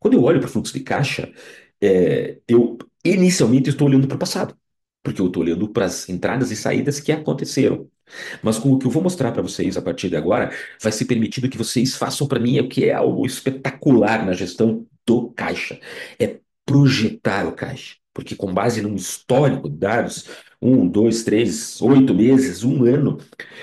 Quando eu olho para o fluxo de caixa, eu inicialmente estou olhando para o passado, porque eu estou olhando para as entradas e saídas que aconteceram. Mas com o que eu vou mostrar para vocês a partir de agora, vai ser permitido que vocês façam para mim o que é algo espetacular na gestão do caixa. É projetar o caixa. Porque com base num histórico de dados, 1, 2, 3, 8 meses, um ano,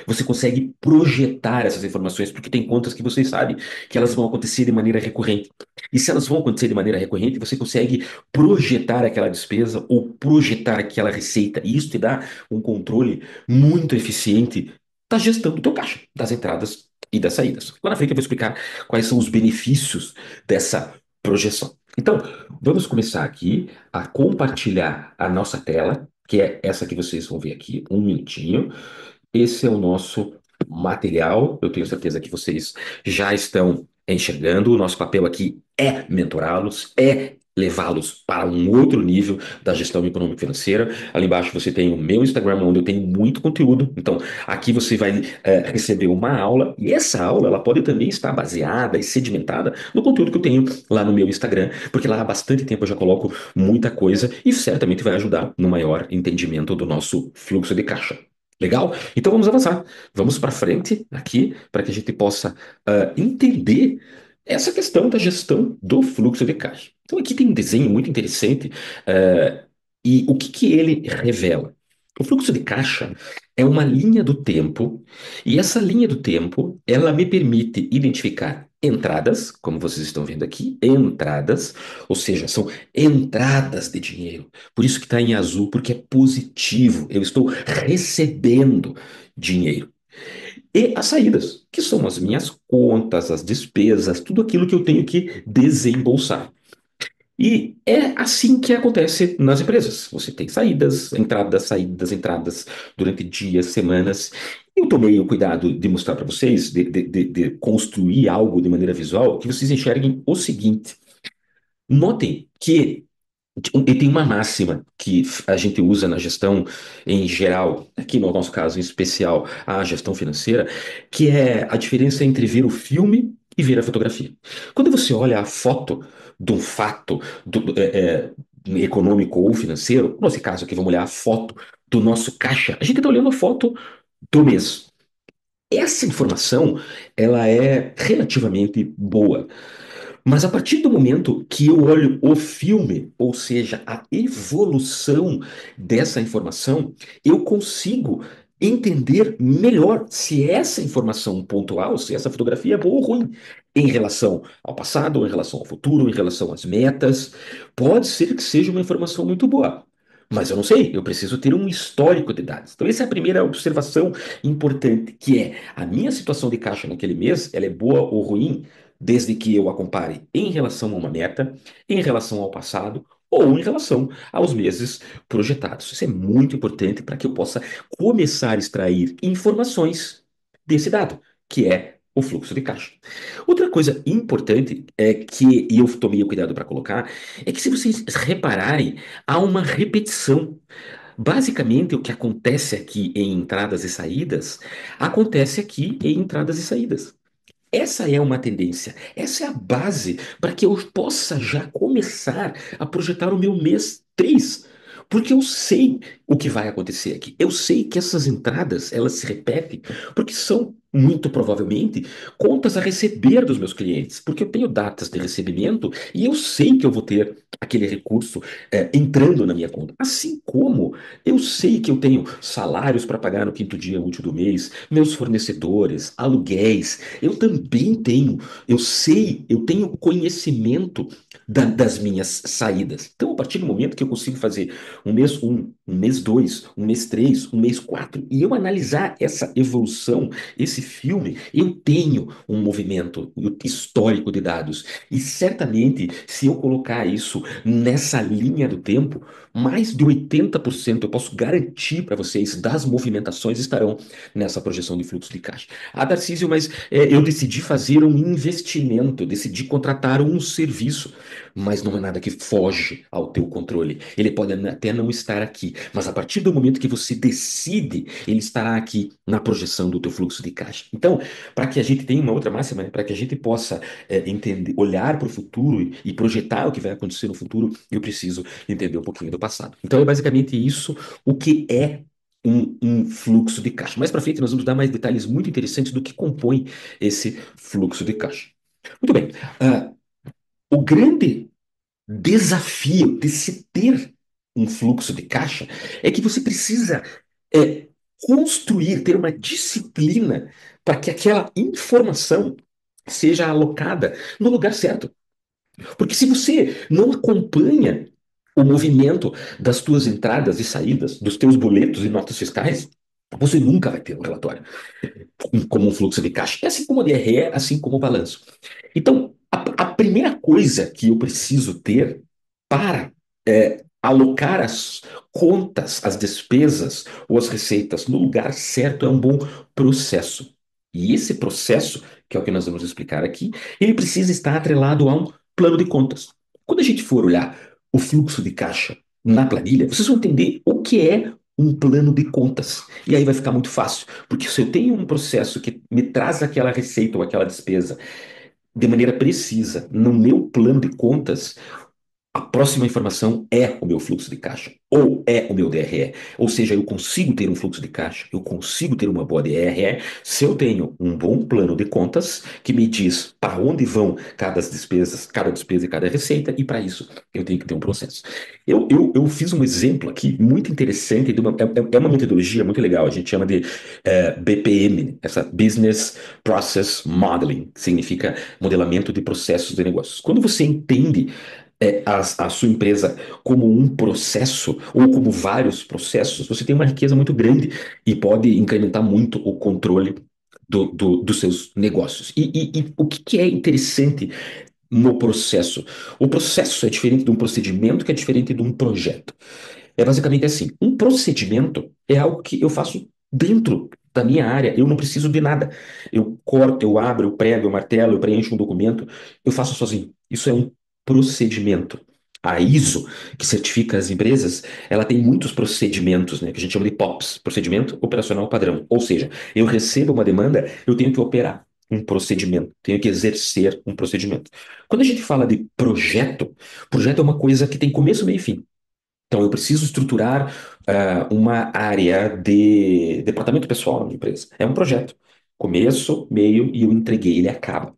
você consegue projetar essas informações, porque tem contas que você sabe que elas vão acontecer de maneira recorrente. E se elas vão acontecer de maneira recorrente, você consegue projetar aquela despesa ou projetar aquela receita. E isso te dá um controle muito eficiente da gestão do teu caixa, das entradas e das saídas. Lá na frente eu vou explicar quais são os benefícios dessa projeção. Então, vamos começar aqui a compartilhar a nossa tela, que é essa que vocês vão ver aqui, um minutinho. Esse é o nosso material. Eu tenho certeza que vocês já estão enxergando. O nosso papel aqui é mentorá-los, é levá-los para um outro nível da gestão econômico-financeira. Ali embaixo você tem o meu Instagram, onde eu tenho muito conteúdo. Então, aqui você vai receber uma aula, e essa aula ela pode também estar baseada e sedimentada no conteúdo que eu tenho lá no meu Instagram, porque lá há bastante tempo eu já coloco muita coisa e certamente vai ajudar no maior entendimento do nosso fluxo de caixa. Legal? Então vamos avançar. Vamos para frente aqui para que a gente possa entender essa questão da gestão do fluxo de caixa. Então aqui tem um desenho muito interessante e o que que ele revela? O fluxo de caixa é uma linha do tempo e essa linha do tempo ela me permite identificar entradas, como vocês estão vendo aqui, entradas, ou seja, são entradas de dinheiro. Por isso que está em azul, porque é positivo. Eu estou recebendo dinheiro. E as saídas, que são as minhas contas, as despesas, tudo aquilo que eu tenho que desembolsar. E é assim que acontece nas empresas. Você tem saídas, entradas durante dias, semanas. Eu tomei o cuidado de mostrar para vocês, de construir algo de maneira visual, que vocês enxerguem o seguinte. Notem que e tem uma máxima que a gente usa na gestão em geral, aqui no nosso caso em especial, a gestão financeira, que é a diferença entre ver o filme e ver a fotografia. Quando você olha a foto de um fato econômico ou financeiro, no nosso caso aqui vamos olhar a foto do nosso caixa, a gente está olhando a foto do mês. Essa informação, ela é relativamente boa. Mas a partir do momento que eu olho o filme, ou seja, a evolução dessa informação, eu consigo entender melhor se essa informação pontual, se essa fotografia é boa ou ruim, em relação ao passado, em relação ao futuro, em relação às metas. Pode ser que seja uma informação muito boa. Mas eu não sei, eu preciso ter um histórico de dados. Então, essa é a primeira observação importante, que é a minha situação de caixa naquele mês, ela é boa ou ruim, desde que eu a compare em relação a uma meta, em relação ao passado ou em relação aos meses projetados. Isso é muito importante para que eu possa começar a extrair informações desse dado, que é o fluxo de caixa. Outra coisa importante é que, e eu tomei o cuidado para colocar, é que se vocês repararem, há uma repetição. Basicamente, o que acontece aqui em entradas e saídas, acontece aqui em entradas e saídas. Essa é uma tendência, essa é a base para que eu possa já começar a projetar o meu mês 3, porque eu sei o que vai acontecer aqui. Eu sei que essas entradas, elas se repetem, porque são muito provavelmente contas a receber dos meus clientes, porque eu tenho datas de recebimento e eu sei que eu vou ter aquele recurso entrando na minha conta. Assim como eu sei que eu tenho salários para pagar no quinto dia útil do mês, meus fornecedores, aluguéis, eu também tenho, eu sei, eu tenho conhecimento das minhas saídas. Então, a partir do momento que eu consigo fazer um mês um mês 2, um mês 3, um mês 4, e eu analisar essa evolução, esse filme, eu tenho um movimento histórico de dados. E certamente, se eu colocar isso nessa linha do tempo, mais de 80% eu posso garantir para vocês das movimentações estarão nessa projeção de fluxo de caixa. Ah, Darcísio, mas eu decidi fazer um investimento, decidi contratar um serviço, mas não é nada que foge ao teu controle. Ele pode até não estar aqui, mas a partir do momento que você decide, ele estará aqui na projeção do teu fluxo de caixa. Então, para que a gente tenha uma outra máxima, né? Para que a gente possa entender, olhar para o futuro e projetar o que vai acontecer no futuro, eu preciso entender um pouquinho do passado. Então, é basicamente isso o que é um fluxo de caixa. Mais para frente, nós vamos dar mais detalhes muito interessantes do que compõe esse fluxo de caixa. Muito bem. O grande desafio de se ter um fluxo de caixa é que você precisa é, construir, ter uma disciplina para que aquela informação seja alocada no lugar certo. Porque se você não acompanha o movimento das tuas entradas e saídas, dos teus boletos e notas fiscais, você nunca vai ter um relatório como um fluxo de caixa. É assim como a DRE, assim como o balanço. Então, a primeira coisa que eu preciso ter para alocar as contas, as despesas ou as receitas no lugar certo é um bom processo. E esse processo, que é o que nós vamos explicar aqui, ele precisa estar atrelado a um plano de contas. Quando a gente for olhar o fluxo de caixa na planilha, vocês vão entender o que é um plano de contas. E aí vai ficar muito fácil, porque se eu tenho um processo que me traz aquela receita ou aquela despesa de maneira precisa no meu plano de contas, a próxima informação é o meu fluxo de caixa, ou é o meu DRE. Ou seja, eu consigo ter um fluxo de caixa, eu consigo ter uma boa DRE se eu tenho um bom plano de contas que me diz para onde vão cada despesa e cada receita, e para isso eu tenho que ter um processo. Eu fiz um exemplo aqui muito interessante, é uma metodologia muito legal, a gente chama de BPM, essa Business Process Modeling, que significa modelamento de processos de negócios. Quando você entende a sua empresa como um processo ou como vários processos, você tem uma riqueza muito grande e pode incrementar muito o controle dos seus negócios. E o que é interessante no processo? O processo é diferente de um procedimento, que é diferente de um projeto. É basicamente assim: um procedimento é algo que eu faço dentro da minha área, eu não preciso de nada. Eu corto, eu abro, eu prego, eu martelo, eu preencho um documento, eu faço sozinho. Isso é um procedimento. A ISO, que certifica as empresas, ela tem muitos procedimentos, né, que a gente chama de POPs, procedimento operacional padrão. Ou seja, eu recebo uma demanda, eu tenho que operar um procedimento, tenho que exercer um procedimento. Quando a gente fala de projeto, projeto é uma coisa que tem começo, meio e fim. Então, eu preciso estruturar uma área de departamento pessoal na minha empresa. É um projeto. Começo, meio e eu entreguei, ele acaba.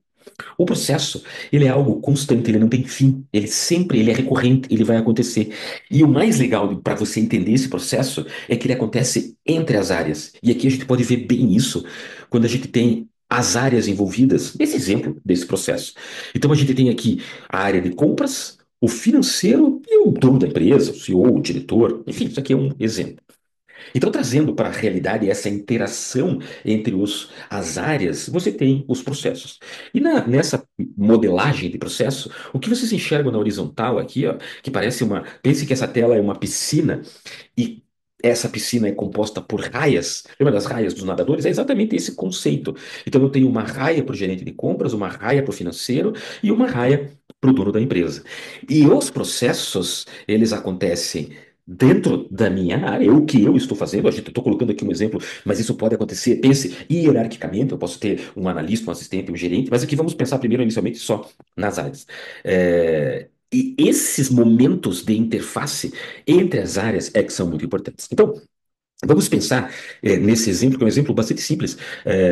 O processo, ele é algo constante, ele não tem fim. Ele é recorrente, ele vai acontecer. E o mais legal para você entender esse processo é que ele acontece entre as áreas. E aqui a gente pode ver bem isso quando a gente tem as áreas envolvidas nesse exemplo desse processo. Então a gente tem aqui a área de compras, o financeiro e o dono da empresa, o CEO, o diretor. Enfim, isso aqui é um exemplo. Então, trazendo para a realidade essa interação entre as áreas, você tem os processos. E nessa modelagem de processo, o que vocês enxergam na horizontal aqui, ó, que parece uma. Pense que essa tela é uma piscina e essa piscina é composta por raias. Lembra das raias dos nadadores? É exatamente esse conceito. Então, eu tenho uma raia para o gerente de compras, uma raia para o financeiro e uma raia para o dono da empresa. E os processos, eles acontecem dentro da minha área, o que eu estou fazendo, a gente estou colocando aqui um exemplo, mas isso pode acontecer, pense hierarquicamente, eu posso ter um analista, um assistente, um gerente, mas aqui vamos pensar primeiro, inicialmente, só nas áreas. E esses momentos de interface entre as áreas é que são muito importantes. Então, vamos pensar nesse exemplo, que é um exemplo bastante simples,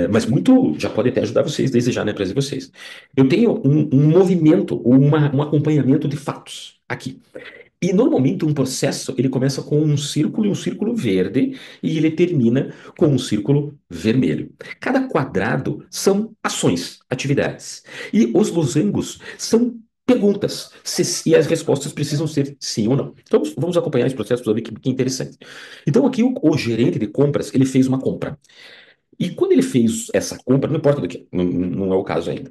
mas muito, já pode até ajudar vocês desde já na empresa de vocês. Eu tenho um movimento, um acompanhamento de fatos aqui. E normalmente um processo ele começa com um círculo e um círculo verde e ele termina com um círculo vermelho. Cada quadrado são ações, atividades. E os losangos são perguntas e as respostas precisam ser sim ou não. Então vamos acompanhar esse processo para ver que interessante. Então aqui o gerente de compras ele fez uma compra. E quando ele fez essa compra, não importa do que, não é o caso ainda,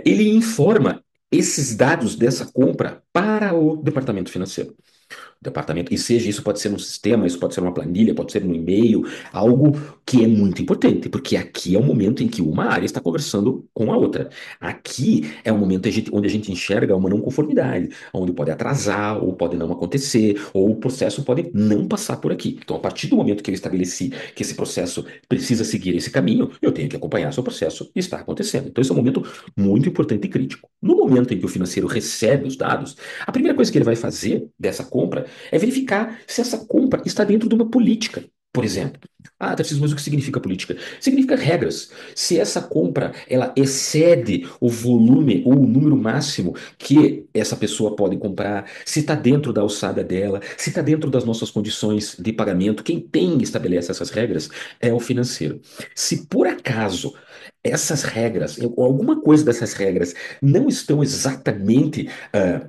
ele informa esses dados dessa compra para o departamento financeiro. departamento, e seja isso pode ser um sistema, isso pode ser uma planilha, pode ser um e-mail, algo que é muito importante, porque aqui é o momento em que uma área está conversando com a outra. Aqui é o momento onde a gente enxerga uma não conformidade, onde pode atrasar, ou pode não acontecer, ou o processo pode não passar por aqui. Então, a partir do momento que eu estabeleci que esse processo precisa seguir esse caminho, eu tenho que acompanhar se o processo está acontecendo. Então, esse é um momento muito importante e crítico. No momento em que o financeiro recebe os dados, a primeira coisa que ele vai fazer dessa compra é verificar se essa compra está dentro de uma política. Por exemplo, Tarcísio, mas o que significa política? Significa regras. Se essa compra ela excede o volume ou o número máximo que essa pessoa pode comprar, se está dentro da alçada dela, se está dentro das nossas condições de pagamento, quem tem e estabelece essas regras é o financeiro. Se por acaso essas regras, ou alguma coisa dessas regras, não estão exatamente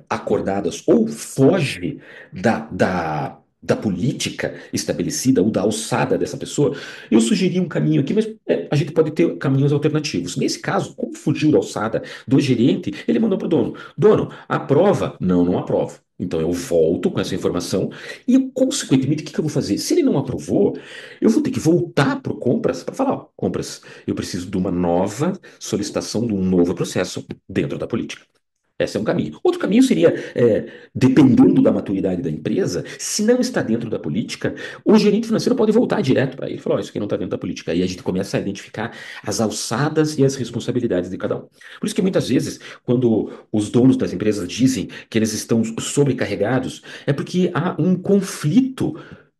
acordadas ou foge da política estabelecida ou da alçada dessa pessoa, eu sugeri um caminho aqui, mas a gente pode ter caminhos alternativos. Nesse caso, como fugiu da alçada do gerente, ele mandou para o dono: Dono, aprova? Não, não aprovo. Então eu volto com essa informação e, consequentemente, o que que eu vou fazer? Se ele não aprovou, eu vou ter que voltar para o Compras para falar: ó, Compras, eu preciso de uma nova solicitação de um novo processo dentro da política. Esse é um caminho. Outro caminho seria, dependendo da maturidade da empresa, se não está dentro da política, o gerente financeiro pode voltar direto para ele e falar: "Ó, isso aqui não está dentro da política." Aí a gente começa a identificar as alçadas e as responsabilidades de cada um. Por isso que muitas vezes, quando os donos das empresas dizem que eles estão sobrecarregados, é porque há um conflito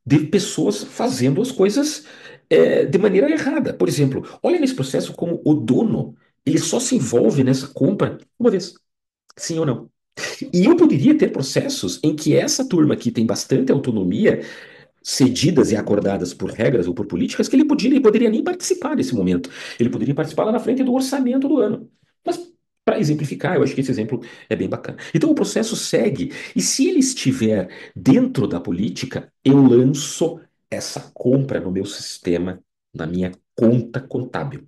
de pessoas fazendo as coisas, de maneira errada. Por exemplo, olha nesse processo como o dono, ele só se envolve nessa compra uma vez. Sim ou não? E eu poderia ter processos em que essa turma que tem bastante autonomia, cedidas e acordadas por regras ou por políticas, que ele poderia nem participar nesse momento. Ele poderia participar lá na frente do orçamento do ano. Mas, para exemplificar, eu acho que esse exemplo é bem bacana. Então, o processo segue, e se ele estiver dentro da política, eu lanço essa compra no meu sistema, na minha conta contábil.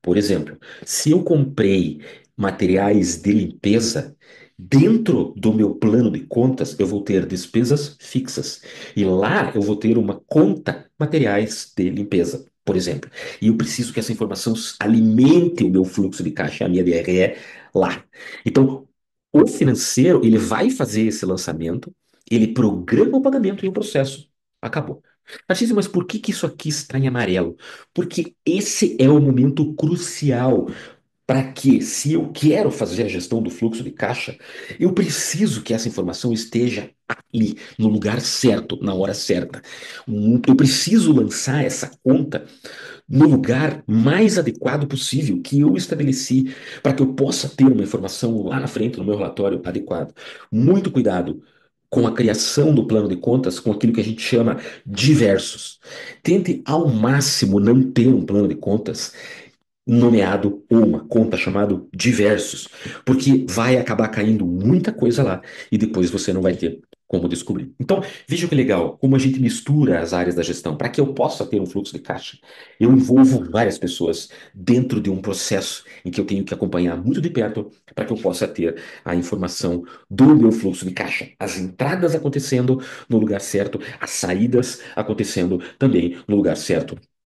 Por exemplo, se eu comprei materiais de limpeza, dentro do meu plano de contas eu vou ter despesas fixas. E lá eu vou ter uma conta materiais de limpeza, por exemplo. E eu preciso que essa informação alimente o meu fluxo de caixa, a minha DRE lá. Então, o financeiro, ele vai fazer esse lançamento, ele programa o pagamento e o processo. Acabou. Tarcísio, mas por que que isso aqui está em amarelo? Porque esse é o momento crucial para que, se eu quero fazer a gestão do fluxo de caixa, eu preciso que essa informação esteja ali, no lugar certo, na hora certa. Eu preciso lançar essa conta no lugar mais adequado possível que eu estabeleci para que eu possa ter uma informação lá na frente no meu relatório adequado. Muito cuidado com a criação do plano de contas, com aquilo que a gente chama diversos. Tente ao máximo não ter um plano de contas nomeado ou uma conta chamado diversos, porque vai acabar caindo muita coisa lá e depois você não vai ter como descobrir. Então, veja que legal, como a gente mistura as áreas da gestão. Para que eu possa ter um fluxo de caixa, eu envolvo várias pessoas dentro de um processo em que eu tenho que acompanhar muito de perto para que eu possa ter a informação do meu fluxo de caixa. As entradas acontecendo no lugar certo, as saídas acontecendo também no lugar certo.